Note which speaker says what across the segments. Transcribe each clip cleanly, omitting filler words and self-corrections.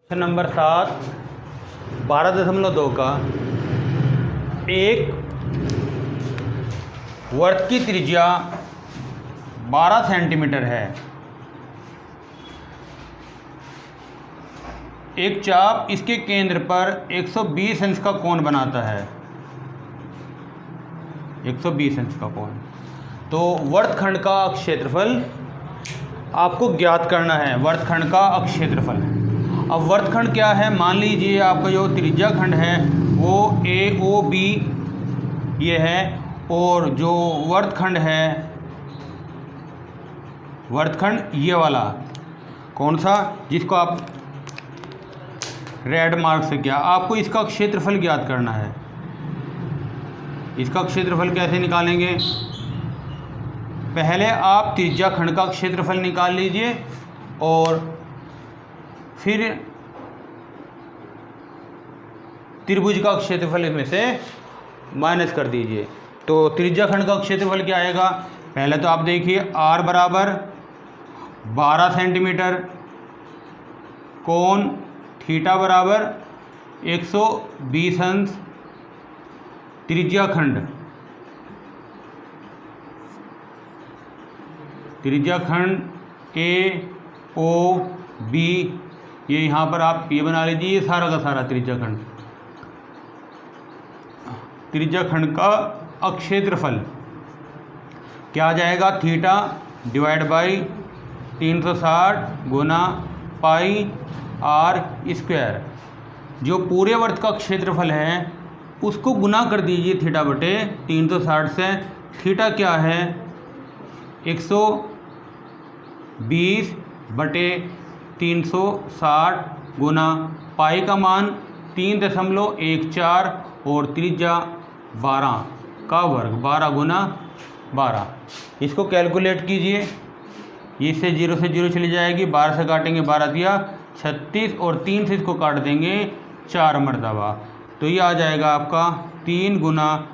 Speaker 1: Number 7 12.2 का एक वर्त की त्रिज्या 12 सेंटीमीटर है। एक चाप इसके केंद्र पर 120 अंश का कोण बनाता है। 120 अंश का कोण। तो वर्तखंड का क्षेत्रफल आपको ज्ञात करना है। वर्तखंड का क्षेत्रफल। अब वर्तखंड क्या है? मान लीजिए आपका जो त्रिज्या खंड है वो AOB ये है, और जो वर्तखंड है, वर्तखंड ये वाला कौन सा, जिसको आप रेड मार्क से किया, आपको इसका क्षेत्रफल ज्ञात करना है। इसका क्षेत्रफल कैसे निकालेंगे? पहले आप त्रिज्या खंड का क्षेत्रफल निकाल लीजिए और फिर त्रिभुज का क्षेत्रफल इसमें से माइनस कर दीजिए। तो त्रिज्या खंड का क्षेत्रफल क्या आएगा? पहले तो आप देखिए R बराबर 12 सेंटीमीटर, कोण थीटा बराबर 120 अंश, त्रिज्या खंड AOB, ये यहाँ पर आप ये बना लीजिए, ये सारा का सारा त्रिज्या खंड का क्षेत्रफल क्या आ जाएगा? Theta divide by 360 Guna pi R square. जो पूरे वर्त का क्षेत्रफल है उसको गुना कर दीजिए थीटा बटे 360 से। थीटा क्या है? 120 बटे 360 गुना पाई का मान 3.14 और त्रिज्या 12 का वर्ग, 12 गुना 12। इसको कैलकुलेट कीजिए। इससे 0 से 0 चली जाएगी, 12 से काटेंगे 12 दिया 36, और 3 से इसको काट देंगे 4 मरतबा। तो ये आ जाएगा आपका 3 गुना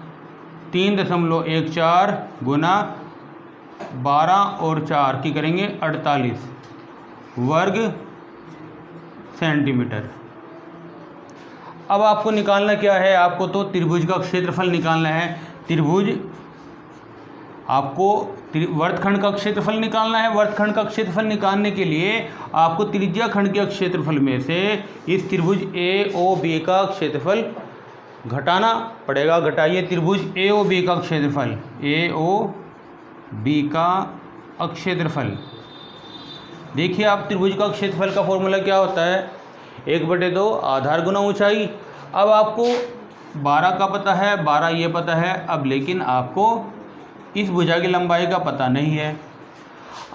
Speaker 1: 3.14 गुना 12 और 4 की करेंगे 48 वर्ग सेंटीमीटर। अब आपको निकालना क्या है? आपको तो त्रिभुज का क्षेत्रफल निकालना है। त्रिभुज आपको वर्तखंड का क्षेत्रफल निकालना है। वर्तखंड का क्षेत्रफल निकालने के लिए आपको त्रिज्या खंड के क्षेत्रफल में से इस त्रिभुज AOB का क्षेत्रफल घटाना पड़ेगा। घटाइए त्रिभुज AOB का क्षेत्रफल, AOB का क्षेत्रफल। देखिए आप त्रिभुज का क्षेत्रफल का फॉर्मूला क्या होता है? 1/2 आधार गुना ऊंचाई। अब आपको 12 का पता है, 12 ये पता है। अब लेकिन आपको इस भुजा की लंबाई का पता नहीं है।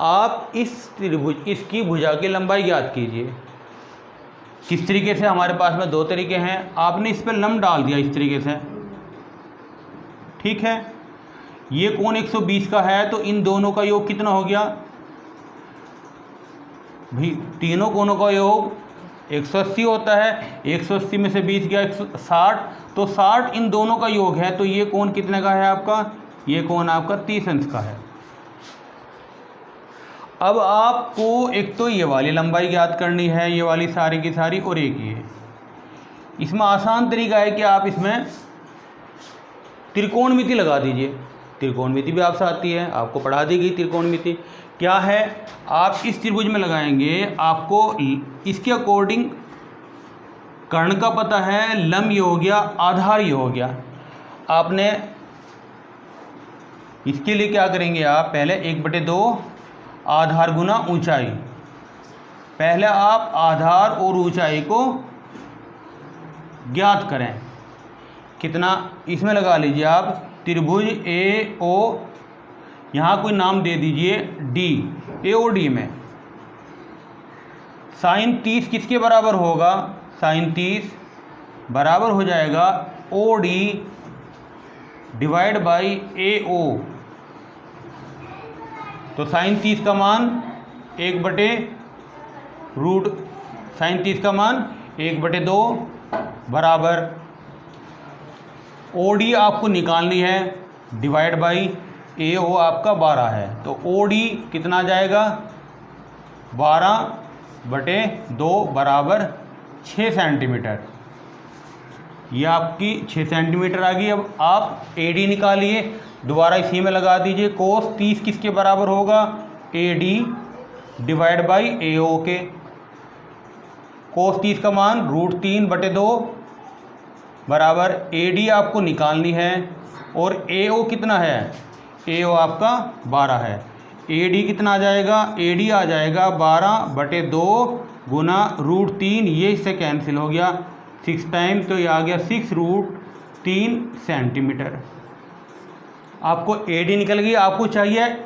Speaker 1: आप इस त्रिभुज इसकी भुजा की लंबाई ज्ञात कीजिए। किस तरीके से? हमारे पास में 2 तरीके हैं। आपने इस पर लंब डाल दिया इस तरीके से, ठीक है। ये कोण 120 का है, तो इन दोनों का योग कितना हो गया भाई? तीनों कोणों का योग 180 होता है। 180 में से 20 गया 60, तो 60 इन दोनों का योग है। तो ये कोण कितने का है आपका? ये कोण आपका 30 अंश का है। अब आपको एक तो ये वाली लंबाई ज्ञात करनी है, ये वाली सारी की सारी, और एक ये। इसमें आसान तरीका है कि आप इसमें त्रिकोणमिति लगा दीजिए। त्रिकोणमिति भी आपसे आती है, आपको पढ़ा दी गई त्रिकोणमिति क्या है। आप इस त्रिभुज में लगाएंगे, आपको इसके अकॉर्डिंग कर्ण का पता है, लंब ये हो गया, आधार ये हो गया। आपने इसके लिए क्या करेंगे? आप पहले 1/2 आधार गुना ऊंचाई। पहले आप आधार और ऊंचाई को ज्ञात करें। कितना? इसमें लगा लीजिए आप त्रिभुज AO, यहाँ कोई नाम दे दीजिए D, AOD में साइन 30 किसके बराबर होगा? साइन 30 बराबर हो जाएगा OD डिवाइड बाई AO। तो साइन 30 का मान 1/√, साइन 30 का मान 1/2 बराबर OD आपको निकालनी है, डिवाइड बाई AO आपका 12 है। तो OD कितना आ जाएगा? 12/2 बराबर 6 सेंटीमीटर। ये आपकी 6 सेंटीमीटर आ गई। अब आप AD निकालिए, दोबारा इसी में लगा दीजिए। कोस 30 किसके बराबर होगा? AD डिवाइड बाई AO के। कोस 30 का मान √3/2 बराबर AD आपको निकालनी है और AO कितना है? AO आपका 12 है। AD कितना आ जाएगा? AD आ जाएगा 12/2 गुना √3, ये इससे कैंसिल हो गया 6 टाइम, तो ये आ गया 6√3 सेंटीमीटर। आपको AD निकल गई। आपको चाहिए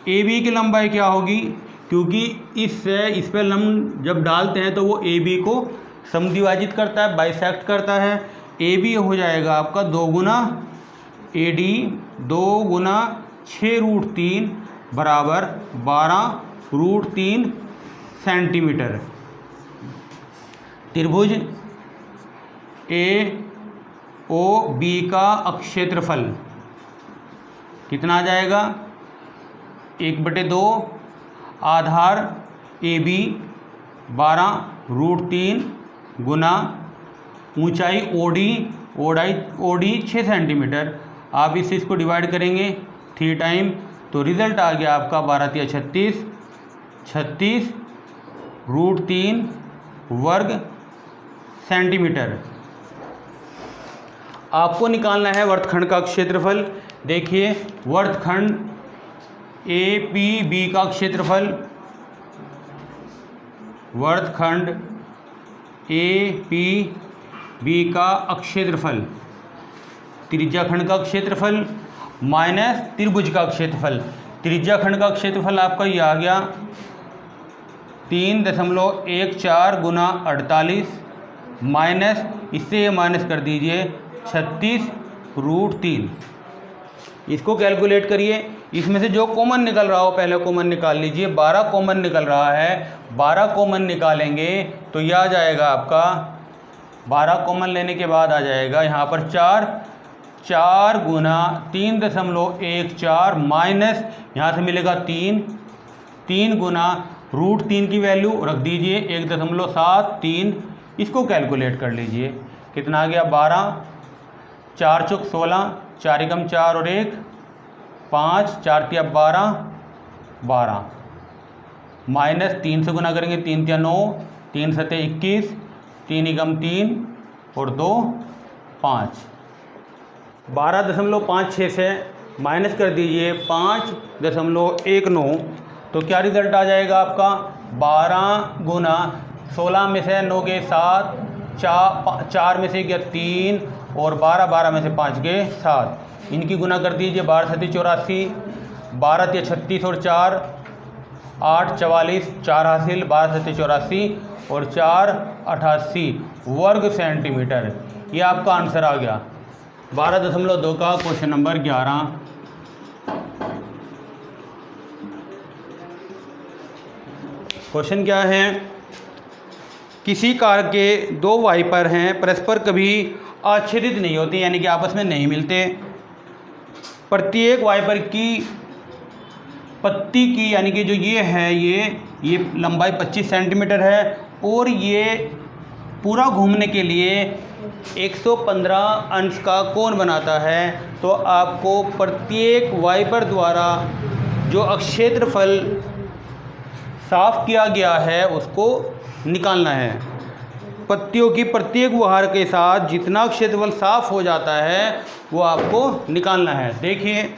Speaker 1: AB की लंबाई क्या होगी? क्योंकि इससे इस पर लंब जब डालते हैं तो वो AB को समद्विभाजित करता है, बाइसेक्ट करता है। AB हो जाएगा आपका 2 गुना AD 2 गुना 6√3 बराबर 12√3 सेंटीमीटर। त्रिभुज AOB का क्षेत्रफल कितना आ जाएगा? 1/2 आधार AB 12√3 गुना ऊंचाई OD 6 सेंटीमीटर। आप इसको डिवाइड करेंगे 3 टाइम, तो रिज़ल्ट आ गया आपका 12×3 = 36 √3 वर्ग सेंटीमीटर। आपको निकालना है वर्तखंड का क्षेत्रफल। देखिए वर्तखंड APB का क्षेत्रफल, वर्तखंड APB का क्षेत्रफल, त्रिज्याखंड का क्षेत्रफल माइनस त्रिभुज का क्षेत्रफल। त्रिज्याखंड का क्षेत्रफल आपका ये आ गया 3.14 गुना 48 माइनस, इससे ये माइनस कर दीजिए 36√3। इसको कैलकुलेट करिए। इसमें से जो कॉमन निकल रहा हो पहले कॉमन निकाल लीजिए। 12 कॉमन निकल रहा है, 12 कॉमन निकालेंगे तो यह आ जाएगा आपका, 12 कॉमन लेने के बाद आ जाएगा यहाँ पर 4 गुना 3.14 माइनस यहाँ से मिलेगा 3 गुना √3 की वैल्यू रख दीजिए 1.73। इसको कैलकुलेट कर लीजिए, कितना आ गया? 12 4 चौक 16, 4 एकम 4 और 1 5, 4 तिया 12 माइनस 3 से गुना करेंगे 3 तिया 9, 3 सते 21, 3 एकम 3 और 2 5। 12.56 से माइनस कर दीजिए 5.19, तो क्या रिज़ल्ट आ जाएगा आपका? 12 गुना 16 में से 9 के 7, 4 में से गया 3 और 12 में से 5 के 7। इनकी गुना कर दीजिए 12 सती 84, 12 तिया 36 और 4 8 44, 4 हासिल, 12 सती 84 और 4 88 वर्ग सेंटीमीटर। ये आपका आंसर आ गया 12.2 का क्वेश्चन नंबर 11। क्वेश्चन क्या है? किसी कार के 2 वाइपर हैं, परस्पर कभी आच्छादित नहीं होते, यानी कि आपस में नहीं मिलते। प्रत्येक वाइपर की पत्ती की, यानी कि जो ये है ये लंबाई 25 सेंटीमीटर है और ये पूरा घूमने के लिए 115 अंश का कोण बनाता है। तो आपको प्रत्येक वाइपर द्वारा जो क्षेत्रफल साफ किया गया है उसको निकालना है। पत्तियों की प्रत्येक वहार के साथ जितना क्षेत्रफल साफ हो जाता है वो आपको निकालना है। देखिए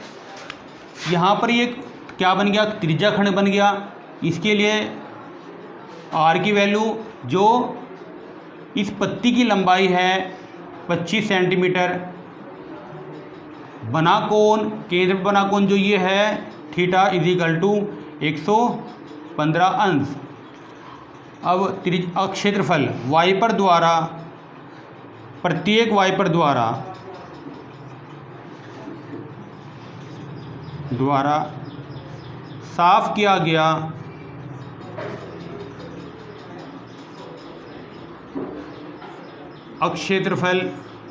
Speaker 1: यहाँ पर ये क्या बन गया? त्रिज्याखंड बन गया। इसके लिए R की वैल्यू, जो इस पत्ती की लंबाई है 25 सेंटीमीटर, बना कोण, केंद्र बना कोण जो ये है थीटा = 115 अंश। अब क्षेत्रफल वाइपर द्वारा, प्रत्येक वाइपर द्वारा साफ किया गया क्षेत्रफल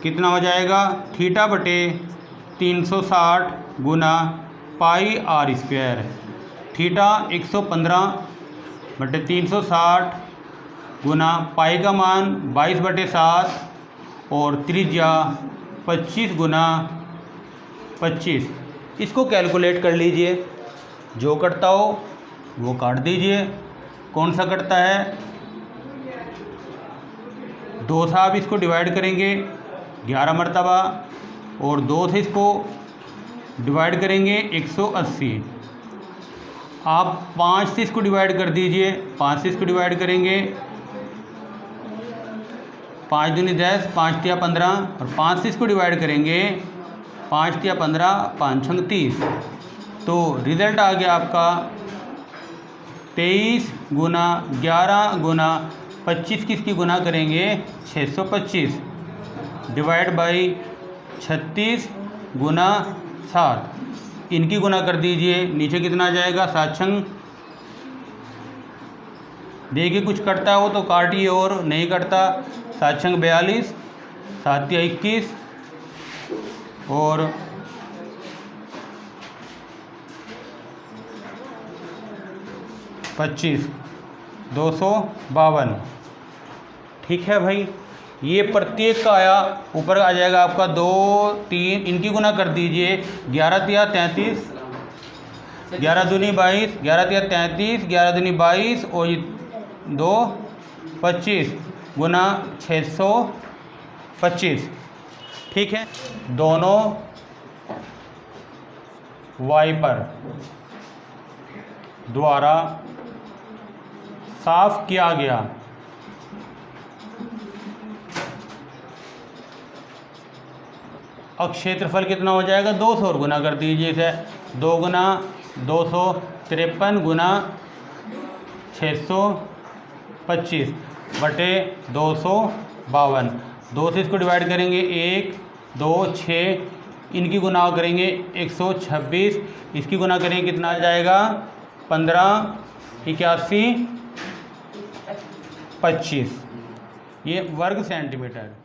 Speaker 1: कितना हो जाएगा? θ/360 गुना πr²। थीटा 115/360 गुना पाई का मान 22/7 और त्रिज्या 25 गुना 25। इसको कैलकुलेट कर लीजिए, जो कटता हो वो काट दीजिए। कौन सा कटता है? 2 से आप इसको डिवाइड करेंगे 11 मरतबा और 2 से इसको डिवाइड करेंगे 180। आप 5 से इसको डिवाइड कर दीजिए, 5 से इसको डिवाइड करेंगे 5 दूनी 10, 5 तिया 15 और 5 से इसको डिवाइड करेंगे 5 तिया 15, 5 छंग 30। तो रिज़ल्ट आ गया आपका 23 गुना 11 गुना 25 किसकी गुना करेंगे 625 डिवाइड बाई 36 गुना 7। इनकी गुना कर दीजिए, नीचे कितना आ जाएगा 7 छंग। देखिए कुछ कटता हो तो काटिए और नहीं कटता। 7 छंग 42, 7 तिया 21 और 25 252। ठीक है भाई, ये प्रत्येक का आया, ऊपर आ जाएगा आपका 2 3। इनकी गुना कर दीजिए 11 तिया 33, 11 दूनी 22, 11 तिया 33, 11 दूनी 22 और 2 25 गुना 625। ठीक है, दोनों वाइपर द्वारा साफ किया गया अब क्षेत्रफल कितना हो जाएगा 200 और गुना कर दीजिए इसे। 2 गुना 253 गुना 625 बटे 252। 2 से इसको डिवाइड करेंगे 1 2 6। इनकी गुना करेंगे 126। इसकी गुना करेंगे कितना आ जाएगा 15 81 25। ये वर्ग सेंटीमीटर।